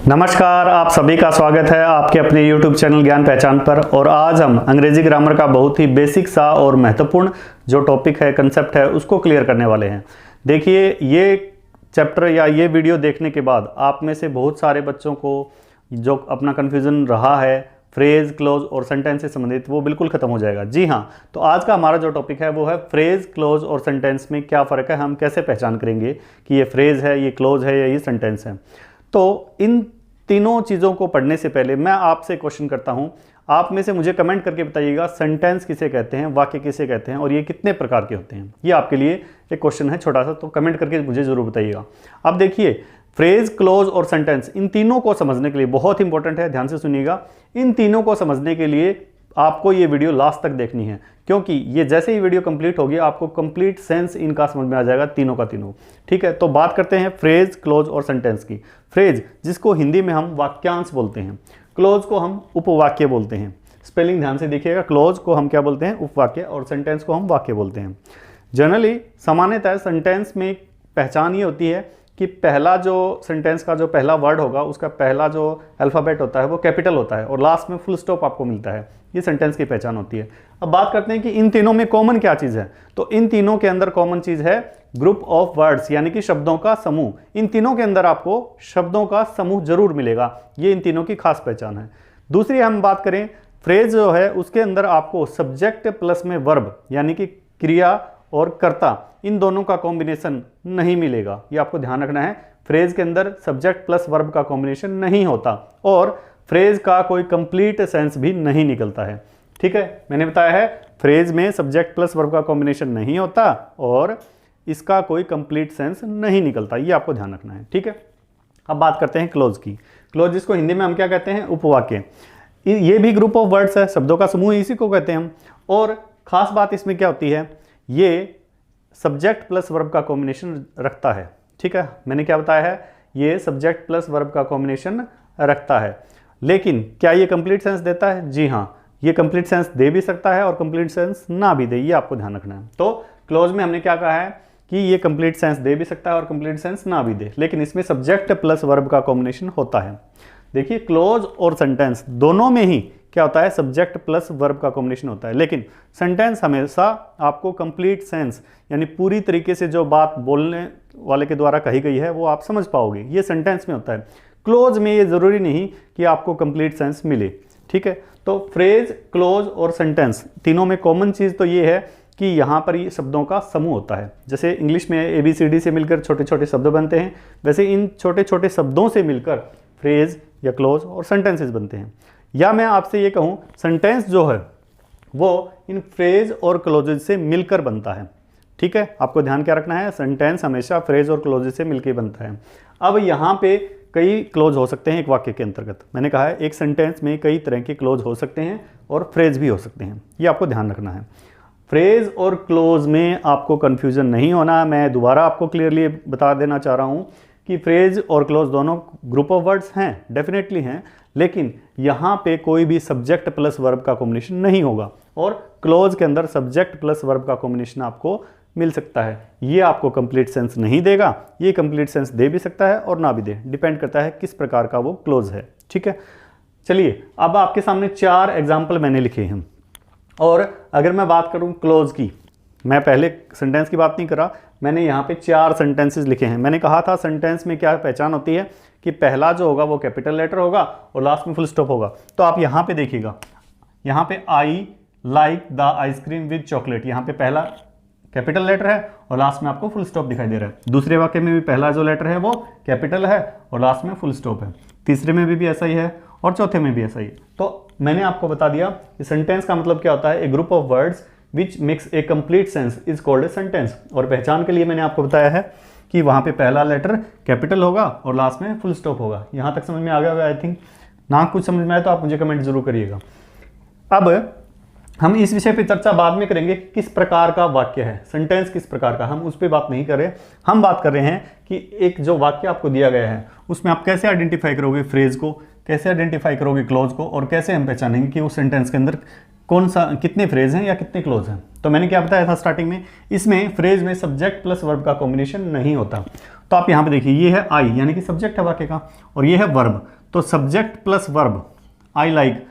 नमस्कार, आप सभी का स्वागत है आपके अपने YouTube चैनल ज्ञान पहचान पर। और आज हम अंग्रेजी ग्रामर का बहुत ही बेसिक सा और महत्वपूर्ण जो टॉपिक है, कंसेप्ट है, उसको क्लियर करने वाले हैं। देखिए, ये चैप्टर या ये वीडियो देखने के बाद आप में से बहुत सारे बच्चों को जो अपना कन्फ्यूज़न रहा है फ्रेज, क्लोज और सेंटेंस से संबंधित, वो बिल्कुल खत्म हो जाएगा। जी हाँ, तो आज का हमारा जो टॉपिक है वो है फ्रेज, क्लोज और सेंटेंस में क्या फ़र्क है, हम कैसे पहचान करेंगे कि ये फ्रेज है, ये क्लोज है या ये सेंटेंस है। तो इन तीनों चीज़ों को पढ़ने से पहले मैं आपसे क्वेश्चन करता हूं, आप में से मुझे कमेंट करके बताइएगा सेंटेंस किसे कहते हैं, वाक्य किसे कहते हैं और ये कितने प्रकार के होते हैं। ये आपके लिए एक क्वेश्चन है छोटा सा, तो कमेंट करके मुझे ज़रूर बताइएगा। अब देखिए, फ्रेज, क्लोज और सेंटेंस, इन तीनों को समझने के लिए बहुत इंपॉर्टेंट है, ध्यान से सुनिएगा। इन तीनों को समझने के लिए आपको ये वीडियो लास्ट तक देखनी है, क्योंकि ये जैसे ही वीडियो कंप्लीट होगी आपको कंप्लीट सेंस इनका समझ में आ जाएगा, तीनों का तीनों। ठीक है, तो बात करते हैं फ्रेज, क्लोज और सेंटेंस की। फ्रेज, जिसको हिंदी में हम वाक्यांश बोलते हैं, क्लोज को हम उपवाक्य बोलते हैं। स्पेलिंग ध्यान से देखिएगा, क्लोज को हम क्या बोलते हैं, उपवाक्य, और सेंटेंस को हम वाक्य बोलते हैं। जनरली सामान्यतः सेंटेंस में पहचान ये होती है कि पहला जो सेंटेंस का जो पहला वर्ड होगा, उसका पहला जो अल्फ़ाबेट होता है वो कैपिटल होता है और लास्ट में फुल स्टॉप आपको मिलता है। ये सेंटेंस की पहचान होती है। अब बात करते हैं कि इन तीनों में कॉमन क्या चीज़ है। तो इन तीनों के अंदर कॉमन चीज़ है ग्रुप ऑफ वर्ड्स, यानी कि शब्दों का समूह। इन तीनों के अंदर आपको शब्दों का समूह जरूर मिलेगा, ये इन तीनों की खास पहचान है। दूसरी हम बात करें, फ्रेज जो है उसके अंदर आपको सब्जेक्ट प्लस में वर्ब, यानी कि क्रिया और कर्ता, इन दोनों का कॉम्बिनेशन नहीं मिलेगा। ये आपको ध्यान रखना है, फ्रेज के अंदर सब्जेक्ट प्लस वर्ब का कॉम्बिनेशन नहीं होता और फ्रेज का कोई कंप्लीट सेंस भी नहीं निकलता है। ठीक है, मैंने बताया है फ्रेज में सब्जेक्ट प्लस वर्ब का कॉम्बिनेशन नहीं होता और इसका कोई कंप्लीट सेंस नहीं निकलता, ये आपको ध्यान रखना है। ठीक है, अब बात करते हैं क्लोज की। क्लोज, जिसको हिंदी में हम क्या कहते हैं, उपवाक्य। ये भी ग्रुप ऑफ वर्ड्स है, शब्दों का समूह, इसी को कहते हैं हम। और खास बात इसमें क्या होती है, ये सब्जेक्ट प्लस वर्ब का कॉम्बिनेशन रखता है। ठीक है, मैंने क्या बताया है, ये सब्जेक्ट प्लस वर्ब का कॉम्बिनेशन रखता है। लेकिन क्या ये कंप्लीट सेंस देता है? जी हाँ, ये कंप्लीट सेंस दे भी सकता है और कंप्लीट सेंस ना भी दे, ये आपको ध्यान रखना है। तो क्लोज में हमने क्या कहा है कि ये कंप्लीट सेंस दे भी सकता है और कंप्लीट सेंस ना भी दे, लेकिन इसमें सब्जेक्ट प्लस वर्ब का कॉम्बिनेशन होता है। देखिए, क्लोज और सेंटेंस दोनों में ही क्या होता है, सब्जेक्ट प्लस वर्ब का कॉम्बिनेशन होता है, लेकिन सेंटेंस हमेशा आपको कंप्लीट सेंस, यानी पूरी तरीके से जो बात बोलने वाले के द्वारा कही गई है वो आप समझ पाओगे, ये सेंटेंस में होता है। क्लोज में ये जरूरी नहीं कि आपको कंप्लीट सेंस मिले। ठीक है, तो फ्रेज, क्लोज और सेंटेंस तीनों में कॉमन चीज़ तो ये है कि यहाँ पर ये शब्दों का समूह होता है। जैसे इंग्लिश में ABCD से मिलकर छोटे छोटे शब्द बनते हैं, वैसे इन छोटे छोटे शब्दों से मिलकर फ्रेज या क्लोज और सेंटेंसेस बनते हैं। या मैं आपसे ये कहूँ, सेंटेंस जो है वो इन फ्रेज और क्लोजेज से मिलकर बनता है। ठीक है, आपको ध्यान क्या रखना है, सेंटेंस हमेशा फ्रेज और क्लोजेज से मिलकर बनता है। अब यहाँ पे कई क्लोज हो सकते हैं एक वाक्य के अंतर्गत। मैंने कहा है एक सेंटेंस में कई तरह के क्लोज हो सकते हैं और फ्रेज भी हो सकते हैं, ये आपको ध्यान रखना है। फ्रेज और क्लोज में आपको कन्फ्यूजन नहीं होना। मैं दोबारा आपको क्लियरली बता देना चाह रहा हूँ कि फ्रेज और क्लोज दोनों ग्रुप ऑफ वर्ड्स हैं, डेफिनेटली हैं, लेकिन यहाँ पे कोई भी सब्जेक्ट प्लस वर्ब का कॉम्बिनेशन नहीं होगा और क्लोज के अंदर सब्जेक्ट प्लस वर्ब का कॉम्बिनेशन आपको मिल सकता है। ये आपको कंप्लीट सेंस नहीं देगा, ये कंप्लीट सेंस दे भी सकता है और ना भी दे, डिपेंड करता है किस प्रकार का वो क्लोज है। ठीक है, चलिए अब आपके सामने 4 एग्जाम्पल मैंने लिखे हैं। और अगर मैं बात करूं क्लोज की, मैं पहले सेंटेंस की बात नहीं कर रहा, मैंने यहाँ पे 4 सेंटेंसेस लिखे हैं। मैंने कहा था सेंटेंस में क्या पहचान होती है कि पहला जो होगा वो कैपिटल लेटर होगा और लास्ट में फुल स्टॉप होगा। तो आप यहाँ पे देखिएगा, यहाँ पे I like the ice cream with chocolate, यहाँ पे पहला कैपिटल लेटर है और लास्ट में आपको फुल स्टॉप दिखाई दे रहा है। दूसरे वाक्य में भी पहला जो लेटर है वो कैपिटल है और लास्ट में फुल स्टॉप है। तीसरे में भी ऐसा ही है और चौथे में भी ऐसा ही है। तो मैंने आपको बता दिया कि सेंटेंस का मतलब क्या होता है, a group of words which makes a complete sense is called a sentence. और पहचान के लिए मैंने आपको बताया है कि वहाँ पे पहला लेटर कैपिटल होगा और लास्ट में फुल स्टॉप होगा। यहाँ तक समझ में आ गया होगा आई थिंक। ना कुछ समझ में आए तो आप मुझे कमेंट जरूर करिएगा। अब हम इस विषय पे चर्चा बाद में करेंगे, किस प्रकार का वाक्य है, सेंटेंस किस प्रकार का, हम उस पर बात नहीं कर रहे। हम बात कर रहे हैं कि एक जो वाक्य आपको दिया गया है उसमें आप कैसे आइडेंटिफाई करोगे फ्रेज को, कैसे आइडेंटिफाई करोगे क्लोज को, और कैसे हम पहचानेंगे कि उस सेंटेंस के अंदर कौन सा, कितने फ्रेज हैं या कितने क्लोज हैं। तो मैंने क्या बताया था स्टार्टिंग में, इसमें फ्रेज में सब्जेक्ट प्लस वर्ब का कॉम्बिनेशन नहीं होता। तो आप यहाँ पे देखिए, ये है आई यानी कि सब्जेक्ट है वाक्य का और ये है वर्ब। तो subject plus verb I like,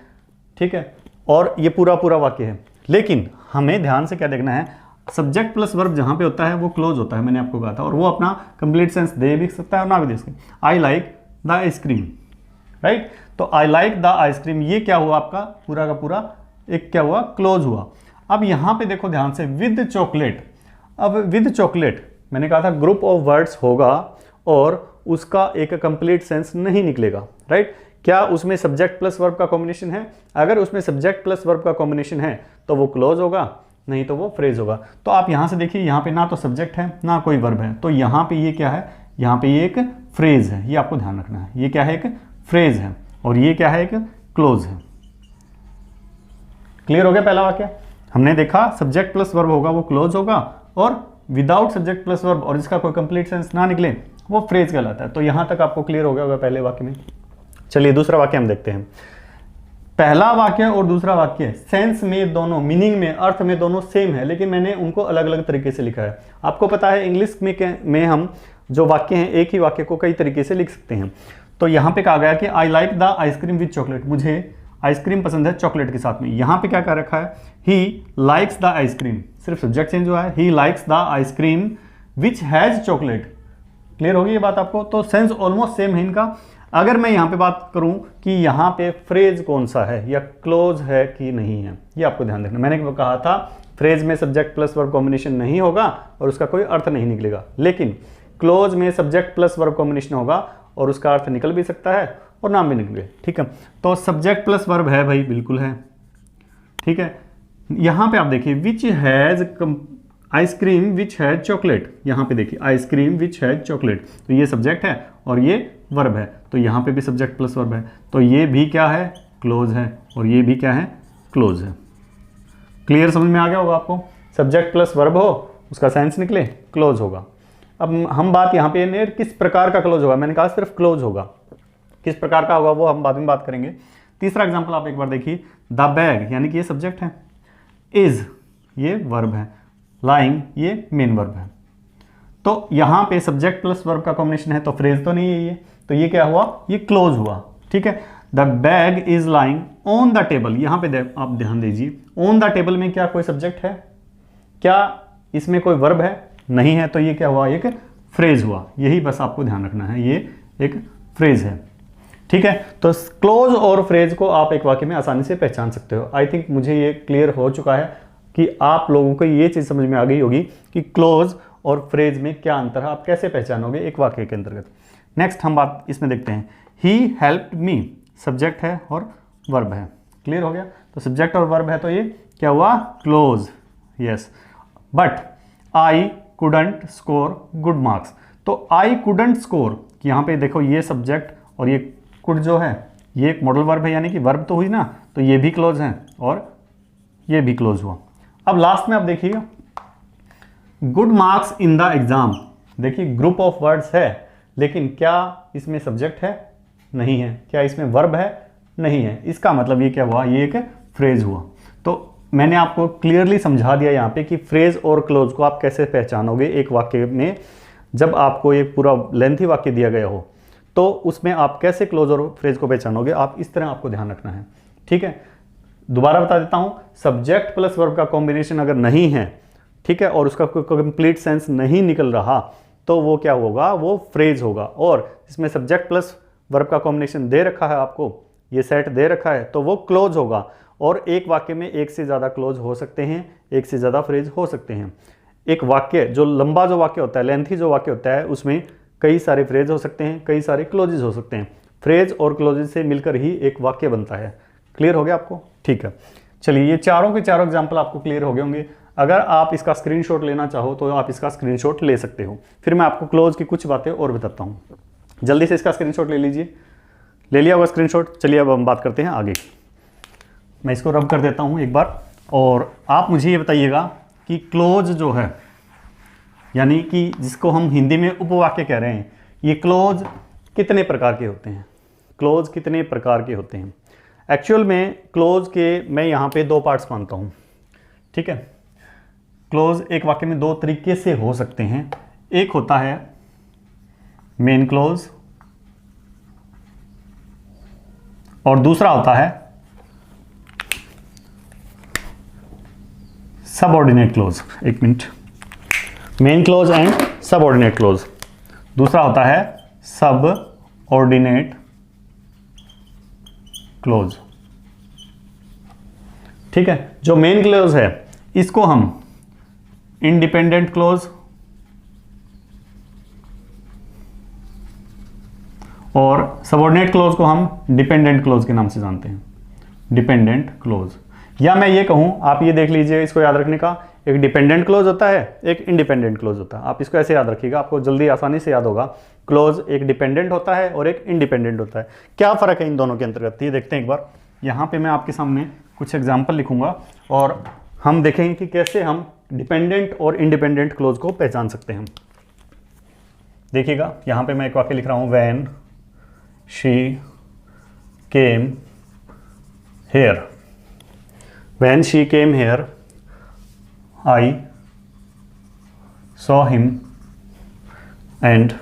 ठीक है, और ये पूरा पूरा वाक्य है। लेकिन हमें ध्यान से क्या देखना है, सब्जेक्ट प्लस वर्ब जहां पे होता है वो क्लोज होता है, मैंने आपको कहा था, और वो अपना कंप्लीट सेंस दे भी सकता है और ना भी दे सकता। I like the ice cream, right. तो आई लाइक द आइसक्रीम, ये क्या हुआ आपका पूरा का पूरा एक क्या हुआ, क्लोज हुआ। अब यहां पे देखो ध्यान से, विद चॉकलेट। अब विद चॉकलेट मैंने कहा था ग्रुप ऑफ वर्ड्स होगा और उसका एक कंप्लीट सेंस नहीं निकलेगा, राइट। क्या उसमें सब्जेक्ट प्लस वर्ब का कॉम्बिनेशन है? अगर उसमें सब्जेक्ट प्लस वर्ब का कॉम्बिनेशन है तो वो क्लोज होगा, नहीं तो वो फ्रेज होगा। तो आप यहां से देखिए, यहां पे ना तो सब्जेक्ट है ना कोई वर्ब है, तो यहां पे ये क्या है, यहां पे ये एक फ्रेज है, ये आपको ध्यान रखना है। ये क्या है, एक फ्रेज है, और ये क्या है, एक क्लोज है। क्लियर हो गया पहला वाक्य? हमने देखा सब्जेक्ट प्लस वर्ब होगा वो क्लोज होगा, और विदाउट सब्जेक्ट प्लस वर्ब और इसका कोई कंप्लीट सेंस ना निकले वो फ्रेज कहलाता है। तो यहां तक आपको क्लियर हो गया होगा पहले वाक्य में। चलिए दूसरा वाक्य हम देखते हैं। पहला वाक्य और दूसरा वाक्य सेंस में दोनों, मीनिंग में, अर्थ में दोनों सेम है, लेकिन मैंने उनको अलग अलग तरीके से लिखा है। आपको पता है इंग्लिश में हम जो वाक्य हैं एक ही वाक्य को कई तरीके से लिख सकते हैं। तो यहां पे कहा गया कि I like the ice cream with chocolate, मुझे आइसक्रीम पसंद है चॉकलेट के साथ में। यहां पे क्या कर रखा है, ही लाइक्स द आइसक्रीम, सिर्फ सब्जेक्ट चेंज हुआ है, he likes the ice cream which has chocolate. Clear होगी ये बात आपको? तो सेंस ऑलमोस्ट सेम है इनका। अगर मैं यहां पे बात करूं कि यहां पे फ्रेज कौन सा है या क्लोज है कि नहीं है, ये आपको ध्यान रखना। मैंने कहा था फ्रेज में सब्जेक्ट प्लस वर्ब कॉम्बिनेशन नहीं होगा और उसका कोई अर्थ नहीं निकलेगा, लेकिन क्लोज में सब्जेक्ट प्लस वर्ब कॉम्बिनेशन होगा और उसका अर्थ निकल भी सकता है और नाम भी निकले, ठीक है। तो सब्जेक्ट प्लस वर्ब है भाई, बिल्कुल है, ठीक है। यहां पे आप देखिए which has ice cream which has chocolate, यहां पे देखिए आइसक्रीम विच हैज चॉकलेट, तो ये सब्जेक्ट है और ये वर्ब है, तो यहां पे भी सब्जेक्ट प्लस वर्ब है, तो ये भी क्या है, क्लोज है, और ये भी क्या है, क्लोज है। क्लियर समझ में आ गया होगा आपको? सब्जेक्ट प्लस वर्ब हो, उसका सेंस निकले, क्लोज होगा। अब हम बात यहाँ पे किस प्रकार का क्लोज होगा, मैंने कहा सिर्फ क्लोज होगा, किस प्रकार का होगा वो हम बाद में बात करेंगे। तीसरा एग्जाम्पल आप एक बार देखिए, द बैग यानी कि ये सब्जेक्ट है, इज ये वर्ब है, लाइंग ये मेन वर्ब है। तो यहां पे सब्जेक्ट प्लस वर्ब का कॉम्बिनेशन है, तो फ्रेज तो नहीं है ये, तो ये क्या हुआ, ये क्लोज हुआ, ठीक है। The bag is lying on the table, यहां पे आप ध्यान दीजिए, ऑन द टेबल में क्या कोई सब्जेक्ट है, क्या इसमें कोई वर्ब है, नहीं है, तो ये क्या हुआ, एक फ्रेज हुआ। यही बस आपको ध्यान रखना है, ये एक फ्रेज है, ठीक है। तो क्लोज और फ्रेज को आप एक वाक्य में आसानी से पहचान सकते हो। आई थिंक मुझे ये क्लियर हो चुका है कि आप लोगों को ये चीज समझ में आ गई होगी कि क्लोज और फ्रेज में क्या अंतर है, आप कैसे पहचानोगे एक वाक्य के अंतर्गत। नेक्स्ट हम बात इसमें देखते हैं, ही हेल्प्ड मी, सब्जेक्ट है और वर्ब है। क्लियर हो गया? तो सब्जेक्ट और वर्ब है, तो ये क्या हुआ, close, yes. But I couldn't score good marks, तो आई कुडंट स्कोर, यहाँ पे देखो ये सब्जेक्ट और ये कुड जो है ये एक मॉडल वर्ब है, यानी कि वर्ब तो हुई ना, तो ये भी क्लोज है और ये भी क्लोज हुआ। अब लास्ट में आप देखिएगा, good marks in the exam, देखिए ग्रुप ऑफ वर्ड्स है, लेकिन क्या इसमें सब्जेक्ट है, नहीं है, क्या इसमें वर्ब है, नहीं है, इसका मतलब ये क्या हुआ, ये एक फ्रेज हुआ। तो मैंने आपको क्लियरली समझा दिया यहाँ पे कि फ्रेज और क्लोज को आप कैसे पहचानोगे एक वाक्य में। जब आपको एक पूरा लेंथी वाक्य दिया गया हो तो उसमें आप कैसे क्लोज और फ्रेज को पहचानोगे, आप इस तरह आपको ध्यान रखना है, ठीक है। दोबारा बता देता हूं, सब्जेक्ट प्लस वर्ब का कॉम्बिनेशन अगर नहीं है, ठीक है, और उसका कोई कंप्लीट सेंस नहीं निकल रहा, तो वो क्या होगा, वो फ्रेज होगा। और इसमें सब्जेक्ट प्लस वर्ब का कॉम्बिनेशन दे रखा है, आपको ये सेट दे रखा है, तो वो क्लोज होगा। और एक वाक्य में एक से ज़्यादा क्लोज हो सकते हैं, एक से ज़्यादा फ्रेज हो सकते हैं। एक वाक्य जो लंबा जो वाक्य होता है, लेंथी जो वाक्य होता है, उसमें कई सारे फ्रेज हो सकते हैं, कई सारे क्लोजेज हो सकते हैं। फ्रेज और क्लोजेज से मिलकर ही एक वाक्य बनता है। क्लियर हो गया आपको? ठीक है, चलिए ये चारों के चारों एग्जाम्पल आपको क्लियर हो गए होंगे। अगर आप इसका स्क्रीनशॉट लेना चाहो तो आप इसका स्क्रीनशॉट ले सकते हो। फिर मैं आपको क्लोज की कुछ बातें और बताता हूँ। जल्दी से इसका स्क्रीनशॉट ले लीजिए। ले लिया होगा स्क्रीनशॉट? चलिए अब हम बात करते हैं आगे। मैं इसको रब कर देता हूँ एक बार, और आप मुझे ये बताइएगा कि क्लोज जो है, यानी कि जिसको हम हिंदी में उपवाक्य कह रहे हैं, ये क्लोज कितने प्रकार के होते हैं? क्लोज कितने प्रकार के होते हैं? एक्चुअल में क्लोज के मैं यहाँ पे दो पार्ट्स मानता हूँ, ठीक है। क्लोज एक वाक्य में दो तरीके से हो सकते हैं। एक होता है मेन क्लोज और दूसरा होता है सबऑर्डिनेट क्लोज। एक minute, main close and subordinate close. दूसरा होता है सबऑर्डिनेट क्लोज। ठीक है, जो मेन क्लोज है इसको हम इंडिपेंडेंट क्लोज और सबऑर्डिनेट क्लोज को हम डिपेंडेंट क्लोज के नाम से जानते हैं, डिपेंडेंट क्लोज। या मैं ये कहूं, आप ये देख लीजिए, इसको याद रखने का, एक डिपेंडेंट क्लोज होता है, एक इंडिपेंडेंट क्लोज होता है। आप इसको ऐसे याद रखिएगा, आपको जल्दी आसानी से याद होगा। क्लोज एक डिपेंडेंट होता है और एक इंडिपेंडेंट होता है। क्या फर्क है इन दोनों के अंतर्गत, ये देखते हैं एक बार। यहां पे मैं आपके सामने कुछ एग्जाम्पल लिखूंगा और हम देखेंगे कि कैसे हम डिपेंडेंट और इंडिपेंडेंट क्लोज को पहचान सकते हैं। देखिएगा, यहां पे मैं एक वाक्य लिख रहा हूं, when she came here. When she came here, I saw him and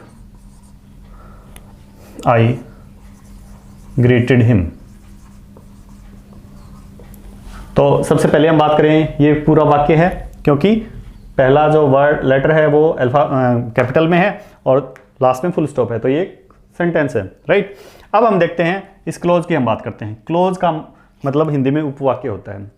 I greeted him. तो सबसे पहले हम बात करें, ये पूरा वाक्य है क्योंकि पहला जो वर्ड लेटर है वो कैपिटल में है और लास्ट में फुल स्टॉप है, तो ये सेंटेंस है, राइट। अब हम देखते हैं इस क्लोज की हम बात करते हैं। क्लोज का मतलब हिंदी में उपवाक्य होता है।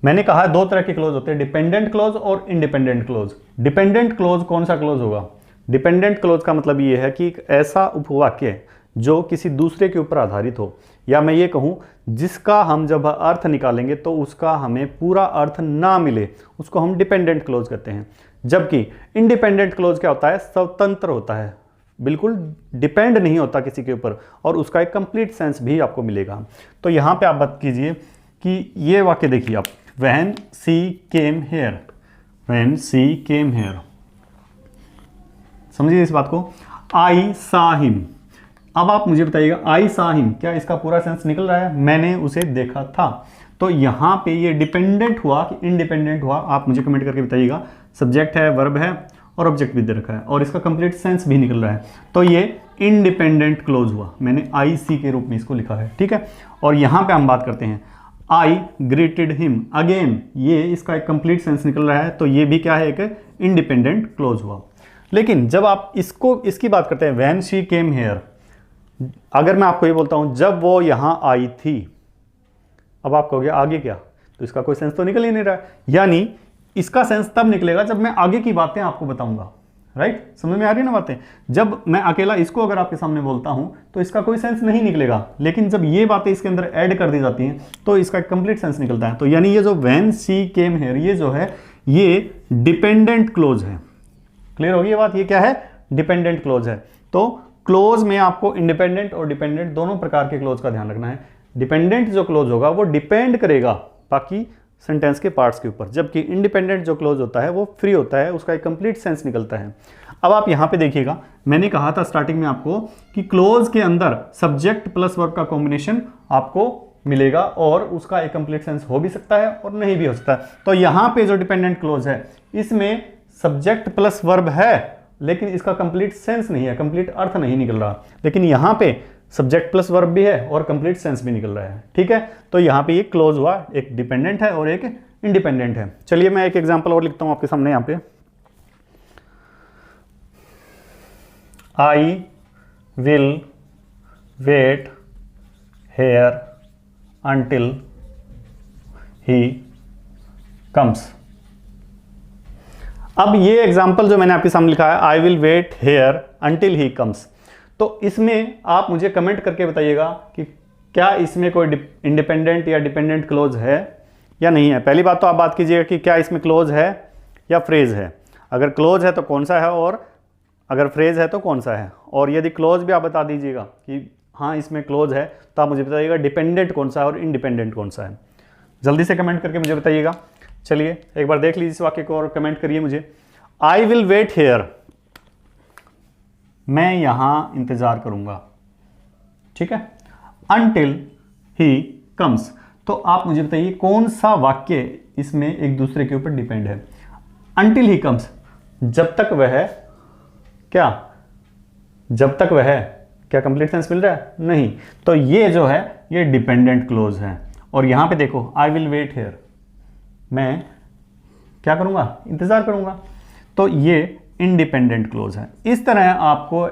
मैंने कहा दो तरह के क्लोज होते हैं, डिपेंडेंट क्लोज और इंडिपेंडेंट क्लोज। डिपेंडेंट क्लोज कौन सा क्लोज होगा? डिपेंडेंट क्लोज का मतलब ये है कि एक ऐसा उपवाक्य जो किसी दूसरे के ऊपर आधारित हो, या मैं ये कहूं जिसका हम जब अर्थ निकालेंगे तो उसका हमें पूरा अर्थ ना मिले, उसको हम डिपेंडेंट क्लोज कहते हैं। जबकि इंडिपेंडेंट क्लोज क्या होता है? स्वतंत्र होता है, बिल्कुल डिपेंड नहीं होता किसी के ऊपर और उसका एक कंप्लीट सेंस भी आपको मिलेगा। तो यहां पे आप बात कीजिए कि ये वाक्य देखिए आप, When she came here, when she came here, समझिए इस बात को। I saw him, अब आप मुझे बताइएगा I saw him, क्या इसका पूरा सेंस निकल रहा है? मैंने उसे देखा था। तो यहां पे ये डिपेंडेंट हुआ कि इंडिपेंडेंट हुआ, आप मुझे कमेंट करके बताइएगा। सब्जेक्ट है, वर्ब है और ऑब्जेक्ट भी दे रखा है और इसका कंप्लीट सेंस भी निकल रहा है, तो ये इंडिपेंडेंट क्लोज हुआ। मैंने I see के रूप में इसको लिखा है, ठीक है। और यहां पे हम बात करते हैं I greeted him, अगेन ये इसका एक कंप्लीट सेंस निकल रहा है, तो ये भी क्या है? एक इंडिपेंडेंट क्लोज हुआ। लेकिन जब आप इसकी बात करते हैं, when she came here, अगर मैं आपको ये बोलता हूं जब वो यहां आई थी, अब आप कहोगे आगे क्या? तो इसका कोई सेंस तो निकल ही नहीं रहा है। यानी इसका सेंस तब निकलेगा जब मैं आगे की बातें आपको बताऊंगा, राइट। समझ में आ रही है ना बातें? जब मैं अकेला इसको अगर आपके सामने बोलता हूं तो इसका कोई सेंस नहीं निकलेगा, लेकिन जब ये बातें इसके अंदर ऐड कर दी जाती हैं तो इसका कंप्लीट सेंस निकलता है। तो यानी ये जो व्हेन शी केम हियर, ये जो है ये डिपेंडेंट क्लोज है। क्लियर होगी ये बात? ये क्या है? डिपेंडेंट क्लोज है। तो क्लोज में आपको इंडिपेंडेंट और डिपेंडेंट दोनों प्रकार के क्लोज का ध्यान रखना है। डिपेंडेंट जो क्लोज होगा वो डिपेंड करेगा बाकी सेंटेंस के पार्ट्स के ऊपर, जबकि इंडिपेंडेंट जो क्लोज होता है वो फ्री होता है, उसका एक कंप्लीट सेंस निकलता है। अब आप यहां पे देखिएगा, मैंने कहा था स्टार्टिंग में आपको कि क्लोज के अंदर सब्जेक्ट प्लस वर्ब का कॉम्बिनेशन आपको मिलेगा और उसका एक कंप्लीट सेंस हो भी सकता है और नहीं भी हो सकता है। तो यहां पे जो डिपेंडेंट क्लोज है इसमें सब्जेक्ट प्लस वर्ब है लेकिन इसका कंप्लीट सेंस नहीं है, कंप्लीट अर्थ नहीं निकल रहा। लेकिन यहां पे सब्जेक्ट प्लस वर्ब भी है और कंप्लीट सेंस भी निकल रहा है, ठीक है। तो यहां पे ये क्लोज हुआ, एक डिपेंडेंट है और एक इंडिपेंडेंट है। चलिए मैं एक एग्जांपल और लिखता हूं आपके सामने यहां पे। I will wait here until he comes. अब ये एग्जाम्पल जो मैंने आपके सामने लिखा है, I will wait here until he comes, तो इसमें आप मुझे कमेंट करके बताइएगा कि क्या इसमें कोई इंडिपेंडेंट या डिपेंडेंट क्लोज है या नहीं है। पहली बात तो आप बात कीजिएगा कि क्या इसमें क्लोज है या फ्रेज है। अगर क्लोज है तो कौन सा है और अगर फ्रेज है तो कौन सा है। और यदि क्लोज भी आप बता दीजिएगा कि हाँ इसमें क्लोज है, तो आप मुझे बताइएगा डिपेंडेंट कौन सा है और इंडिपेंडेंट कौन सा है। जल्दी से कमेंट करके मुझे बताइएगा। चलिए एक बार देख लीजिए इस वाक्य को और कमेंट करिए मुझे। आई विल वेट हेयर, मैं यहां इंतजार करूंगा, ठीक है, अंटिल ही कम्स। तो आप मुझे बताइए कौन सा वाक्य इसमें एक दूसरे के ऊपर डिपेंड है। अंटिल ही कम्स, जब तक वह क्या, जब तक वह क्या कंप्लीट सेंस मिल रहा है? नहीं। तो ये जो है ये डिपेंडेंट क्लोज है। और यहां पे देखो आई विल वेट हियर, मैं क्या करूंगा? इंतजार करूंगा। तो ये इंडिपेंडेंट क्लोज है। इस तरह आपको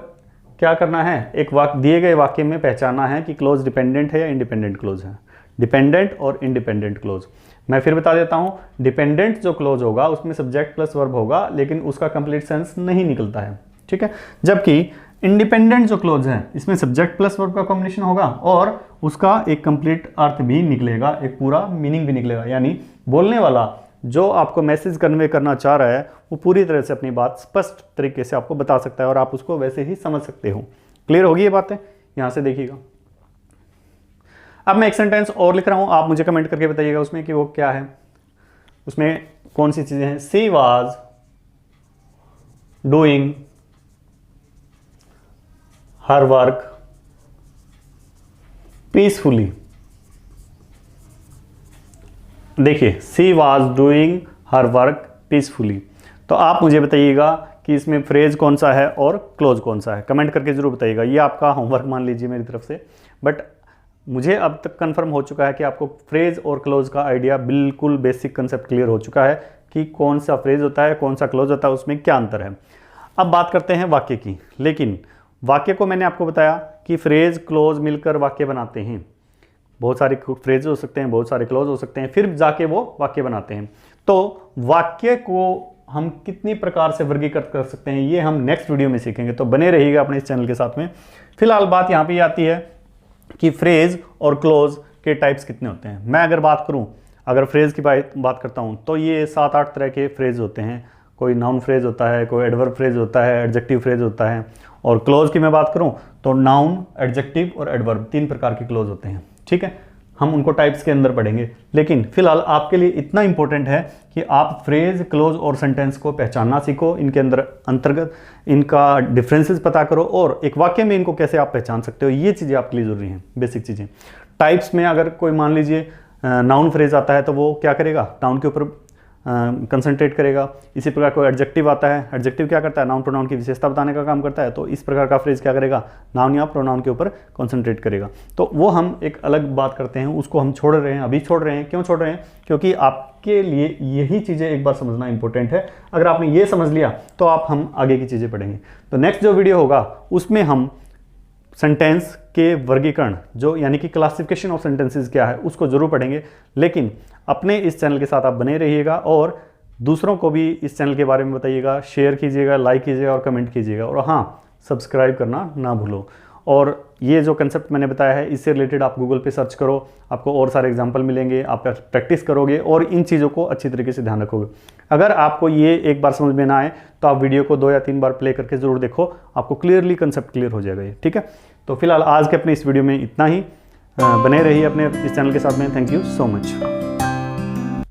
क्या करना है, एक वाक्य दिए गए वाक्य में पहचानना है कि क्लोज डिपेंडेंट है या इंडिपेंडेंट क्लोज है। डिपेंडेंट और इंडिपेंडेंट क्लोज। मैं फिर बता देता हूं, डिपेंडेंट जो क्लोज होगा उसमें सब्जेक्ट प्लस वर्ब होगा, लेकिन उसका कंप्लीट सेंस नहीं निकलता है, ठीक है। जबकि इंडिपेंडेंट जो क्लोज है इसमें सब्जेक्ट प्लस वर्ब का कॉम्बिनेशन होगा और उसका एक कंप्लीट अर्थ भी निकलेगा, एक पूरा मीनिंग भी निकलेगा। यानी बोलने वाला जो आपको मैसेज कन्वे करना चाह रहा है वो पूरी तरह से अपनी बात स्पष्ट तरीके से आपको बता सकता है और आप उसको वैसे ही समझ सकते हो। क्लियर होगी ये बातें? यहां से देखिएगा। अब मैं एक सेंटेंस और लिख रहा हूं, आप मुझे कमेंट करके बताइएगा उसमें कि वो क्या है, उसमें कौन सी चीजें हैं। She was doing her work peacefully. देखिए, she was doing her work peacefully. तो आप मुझे बताइएगा कि इसमें फ्रेज कौन सा है और क्लोज कौन सा है, कमेंट करके जरूर बताइएगा। ये आपका होमवर्क मान लीजिए मेरी तरफ से। बट मुझे अब तक कंफर्म हो चुका है कि आपको फ्रेज और क्लोज का आइडिया, बिल्कुल बेसिक कंसेप्ट क्लियर हो चुका है कि कौन सा फ्रेज होता है, कौन सा क्लोज होता है, उसमें क्या अंतर है। अब बात करते हैं वाक्य की। लेकिन वाक्य को मैंने आपको बताया कि फ्रेज क्लोज मिलकर वाक्य बनाते हैं। बहुत सारे फ्रेज हो सकते हैं, बहुत सारे क्लोज हो सकते हैं, फिर जाके वो वाक्य बनाते हैं। तो वाक्य को हम कितनी प्रकार से वर्गीकृत कर सकते हैं ये हम नेक्स्ट वीडियो में सीखेंगे। तो बने रहिएगा अपने इस चैनल के साथ में। फिलहाल बात यहाँ पे आती है कि फ्रेज और क्लोज के टाइप्स कितने होते हैं। मैं अगर बात करूँ, अगर फ्रेज की बात करता हूँ तो ये 7-8 तरह के फ्रेज होते हैं। कोई नाउन फ्रेज होता है, कोई एडवर्ब फ्रेज होता है, एडजेक्टिव फ्रेज होता है। और क्लोज की मैं बात करूँ तो नाउन, एडजेक्टिव और एडवर्ब 3 प्रकार के क्लोज होते हैं, ठीक है। हम उनको टाइप्स के अंदर पढ़ेंगे। लेकिन फिलहाल आपके लिए इतना इंपॉर्टेंट है कि आप फ्रेज, क्लोज और सेंटेंस को पहचानना सीखो, इनके अंदर अंतर्गत इनका डिफरेंसेस पता करो और एक वाक्य में इनको कैसे आप पहचान सकते हो, ये चीज़ें आपके लिए जरूरी हैं, बेसिक चीज़ें। टाइप्स में अगर कोई मान लीजिए नाउन फ्रेज आता है तो वो क्या करेगा, नाउन के ऊपर कंसंट्रेट करेगा। इसी प्रकार कोई एडजेक्टिव आता है, एडजेक्टिव क्या करता है, नाउन प्रोनाउन की विशेषता बताने का काम करता है। तो इस प्रकार का फ्रेज क्या करेगा, नाउन या प्रोनाउन के ऊपर कंसंट्रेट करेगा। तो वो हम एक अलग बात करते हैं, उसको हम छोड़ रहे हैं, अभी छोड़ रहे हैं। क्यों छोड़ रहे हैं? क्योंकि आपके लिए यही चीज़ें एक बार समझना इंपॉर्टेंट है। अगर आपने ये समझ लिया तो हम आगे की चीज़ें पढ़ेंगे। तो नेक्स्ट जो वीडियो होगा उसमें हम सेंटेंस के वर्गीकरण, जो यानी कि क्लासिफिकेशन ऑफ सेंटेंसेस क्या है, उसको जरूर पढ़ेंगे। लेकिन अपने इस चैनल के साथ आप बने रहिएगा और दूसरों को भी इस चैनल के बारे में बताइएगा, शेयर कीजिएगा, लाइक कीजिएगा और कमेंट कीजिएगा। और हाँ, सब्सक्राइब करना ना भूलो। और ये जो कंसेप्ट मैंने बताया है इससे रिलेटेड आप गूगल पे सर्च करो, आपको और सारे एग्जाम्पल मिलेंगे, आप प्रैक्टिस करोगे और इन चीज़ों को अच्छी तरीके से ध्यान रखोगे। अगर आपको ये एक बार समझ में ना आए तो आप वीडियो को 2 या 3 बार प्ले करके ज़रूर देखो, आपको क्लियरली कंसेप्ट क्लियर हो जाएगा ये, ठीक है। तो फिलहाल आज के अपने इस वीडियो में इतना ही। बने रहिए अपने इस चैनल के साथ में। Thank you so much.